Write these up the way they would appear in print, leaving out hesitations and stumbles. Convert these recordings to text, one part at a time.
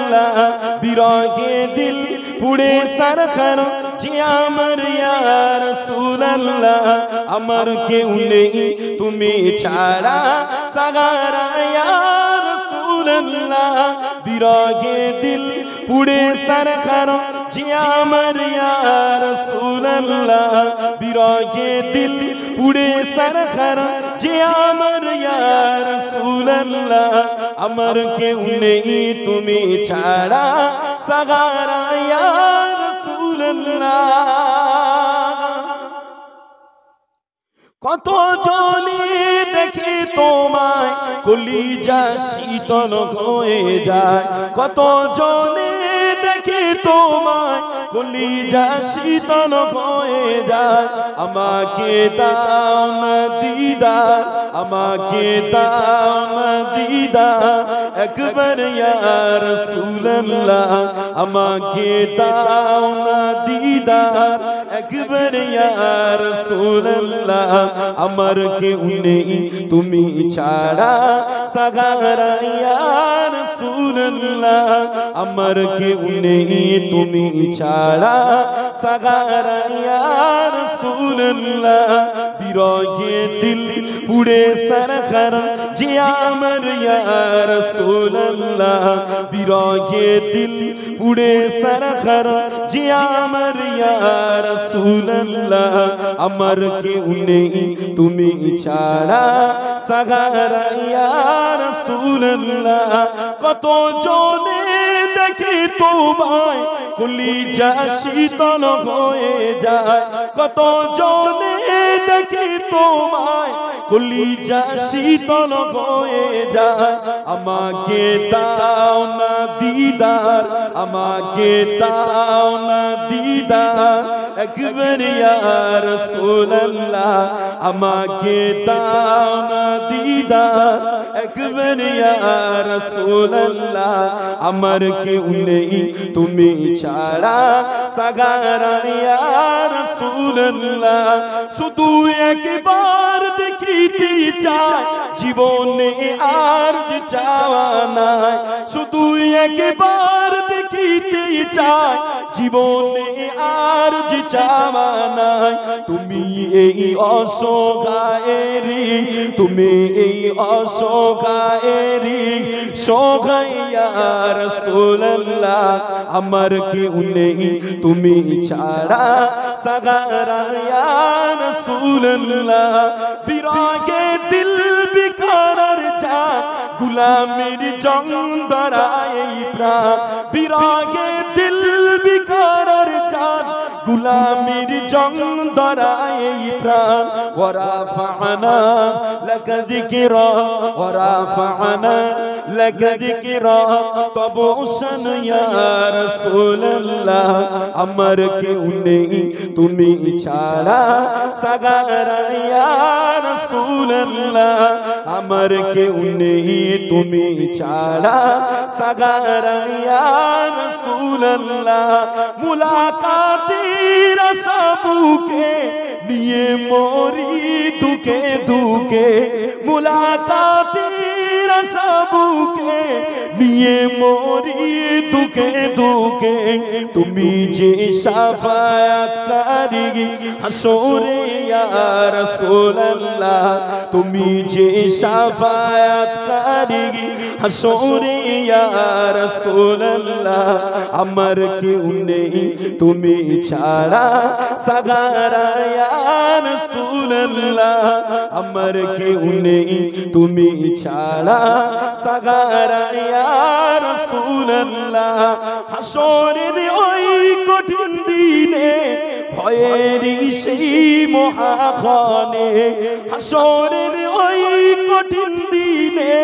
আল্লাহ বিরহে দিল পুড়ে সারখার যে আমার ইয়া রাসূলুল্লাহ আমার কেউ নেই তুমি ছাড়া সাগারা ইয়া রাসূলুল্লাহ বিরহে দিল পুড়ে সারখার যে আমার ইয়া রাসূলুল্লাহ বিরহে দিল পুড়ে সারখার যে আমার ইয়া রাসূলুল্লাহ আমার কেউ নেই তুমি ছাড়া সাগারা ইয়া রাসূলুল্লাহ কত জনে দেখে তোমায় কলিজা শীতল হয়ে যায় কত জনে দেখে তোমায় কলিজা শীতল হয়ে যায় আমাকে দাও না দিদার আমাকে দাও না দিদার একবার ইয়া রাসূলুল্লাহ আমাকে দাও না দিদার একবার ইয়া রাসূলুল্লাহ আমার কেউ নেই তুমি ছাড়া সাগারা ইয়া রাসূলুল্লাহ আমার কেউ নেই তুমি ছাড়া সাগারা ইয়া রাসূলুল্লাহ বিরহে দিল পুড়ে সারখার যে আমার ইয়া রাসূলুল্লাহ বিরহে দিল পুড়ে সারখার যে আমার ইয়া রাসূলুল্লাহ আমার কেউ নেই তুমি ছাড়া সাগারা ইয়া রাসূলুল্লাহ কত জনে দেখে তোমায় কলিজা শীতল হয়ে যায় কত জনে দেখে তোমায় কলিজা শীতল হয়ে যায় আমাকে দাও না দিদার আমাকে দাও না দিদার একবার ইয়া রাসূলুল্লাহ আমাকে দাও না দিদার একবার ইয়া রাসূলুল্লাহ আমার কেউ নেই তুমি ছাড়া সাগারা ইয়া রাসূলুল্লাহ শুধু একবার দেখিতে চাই জীবনে আর যে চাওয়া নাই শুধু একবার দেখিতে চাই জীবনে আর যে চাওয়া নাই তুমি এই অসহায়েরি তুমি এই অসহায়েরি সহায় ইয়া রাসূলুল্লাহ আমার কেউ নেই তুমি ছাড়া সাগারা ইয়া রাসূলুল্লাহ বিরহে দিল বিকারার যায় গুলামের জংদরায় প্রাণ বিরহে দিল বিকারার যায় গুলামের জংদরায় প্রাণ ওয়ারাফানা লাকা যিকরা ওয়ারাফানা লাকা যিকরা তবুসান ইয়া রাসূলুল্লাহ আমার কেউ নেই তুমি ছাড়া সাগারা ইয়া রাসূলুল্লাহ আমার কেউ নেই তুমি ছাড়া সাগারা ইয়া রাসূলুল্লাহ মুলাকাতের আশা বুকে নিয়ে মরি দুকে দুকে মুলাকাতের আশা বুকে নিয়ে মরি দুকে দুকে তুমি যে শাফায়াতকারী হাসরে ইয়া রাসূলুল্লাহ তুমি যে শাফায়াতকারী হাসরে ইয়া রাসূলুল্লাহ আমার কেউ নেই তুমি ছাড়া সাগারা ইয়া রাসূলুল্লাহ আমার কেউ নেই তুমি ছাড়া সাগারা ইয়া রাসূলুল্লাহ হাসরের ওই কঠিন দিনে ভয়ের সেই মহাক্ষণে হাসরের ওই কঠিন দিনে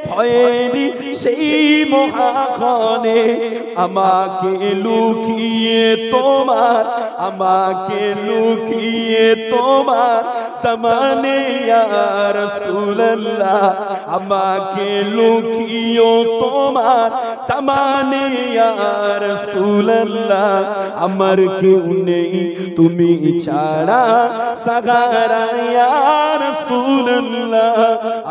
ভয়ের সেই মহাক্ষণে আমাকে লুকিয়ে তোমার আমাকে লুকিয়ে তোমার দামানে ইয়া রাসূলুল্লাহ আমাকে লুকিয়ে তোমার দামানে ইয়া রাসূলুল্লাহ আমার কেউ নেই তুমি ছাড়া সাহারা ইয়া রাসূলুল্লাহ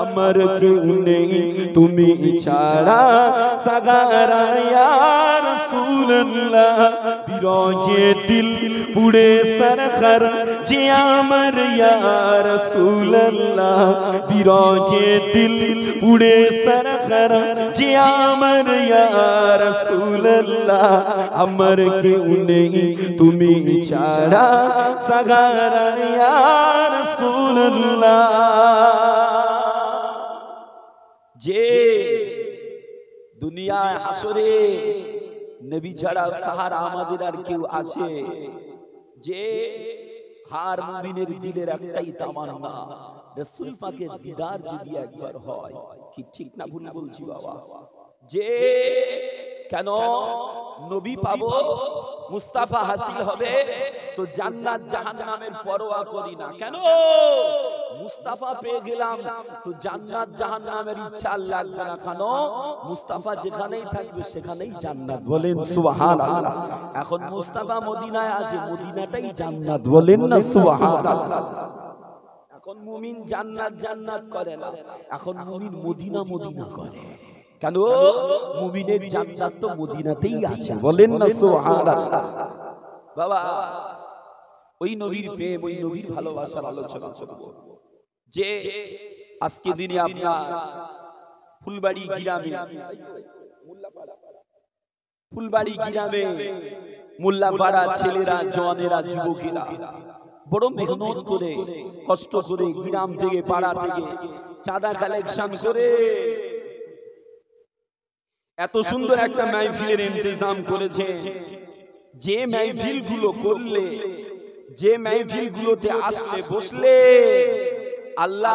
আমার কেউ নেই তুমি ছাড়া সাহারা ইয়া রাসূলুল্লাহ বিরহে দিল পুড়ে সরখর যে আমার ইয়া রাসূলুল্লাহ বিরহে দিল পুড়ে সরখর যে আমার ইয়া রাসূলুল্লাহ আমার কেউ নেই তুমি ছাড়া সাহারা ইয়া রাসূলুল্লাহ যে দুনিয়ায় হাসরে নবী ছাড়া সাহারা আমাদের আর কেউ আছে যে হার মুমিনের দিলের একটাই তামান্না রাসূল পাকের দিদার যদি একবার হয় কি ঠিক না ভুল বলছি বাবা যে কেন নবী পাবো মুস্তাফা হাসিল হবে তো জান্নাত জাহান্নামের পরোয়া করি না কেন মুস্তাফা পেয়ে গেলাম তো জান্নাত জাহান্নামের ইচ্ছা লাগবে না কেন মুস্তাফা যেখানেই থাকবে সেখানেই জান্নাত বলেন সুবহানাল্লাহ এখন মুস্তাফা মদিনায় আছে মদিনাটাই জান্নাত বলেন না সুবহানাল্লাহ এখন মুমিন জান্নাত জান্নাত করে না এখন মুমিন মদিনা মদিনা করে কেন মুমিনের জান্নাত তো মদিনাতেই আছে বলেন না সুবহানাল্লাহ বাবা ওই নবীর প্রেম ওই নবীর ভালোবাসার আলোচনা করব যে আজকে দিনে আপনার ফুলবাড়ি গ্রামে মোল্লাপাড়া ছেলেরা জওয়ানেরা যুবকেরা বড় মেহনত করে কষ্ট করে গ্রাম থেকে পাড়া থেকে চাঁদা কালেকশন করে এত সুন্দর একটা মাহফিলের ইন্তজাম করেছে যে মাহফিল গুলো করলে যে মাহফিল গুলোতে আসলে বসলে আল্লাহ